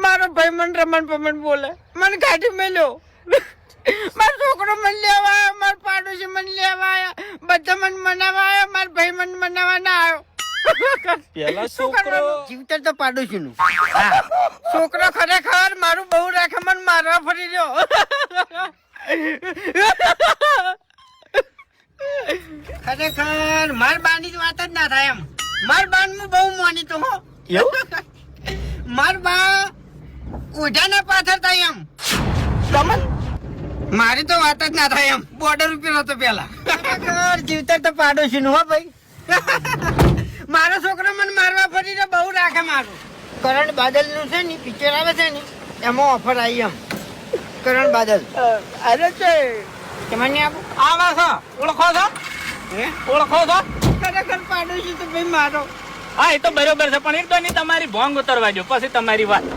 મારો ભાઈ મને રમણ પમણ બોલે, મને કાઢી મેલ્યો. મારો છોકરો મને લેવા આવ્યો, મારો પાડોશી મને લેવા આવ્યા, બધા મને મનાવા આવ્યા, મારો ભાઈ મને મનાવા ના આવ્યો. પેલા છોકરો જીવતર તો પાડોશી નું. છોકરો ખરેખર મારું બહુ રાખે, મને મારવા ફરી રહ્યો. ખરેખર માર બાની જ વાત જ ના થાય એમ. માર બાન હું બહુ માનીતો હો. એવું માર બા ઓઢાના પાછળ થાય એમ. તમને મારી તો વાત જ ના થાય એમ. બોર્ડર ઉપર હતો પેલા. ખરેખર જીવતર તો પાડોશી નું હો ભાઈ. મારો છોકરો મને મારવા ફરી રહ્યો, બહુ રાખે મારું. કરણ બાદલ નું છે ને પિક્ચર આવે છે ને એમાં ઓફર આવી એમ. કરણ બાદલ અરે છે તમને આપું. આવા છો ઓળખો છો હે ઓળખો છો ખરેખર પાડોશી તો ભાઈ મારો. હા એ તો બરોબર છે પણ એક તો નહીં તમારી ભોંગ ઉતરવા દો પછી તમારી વાત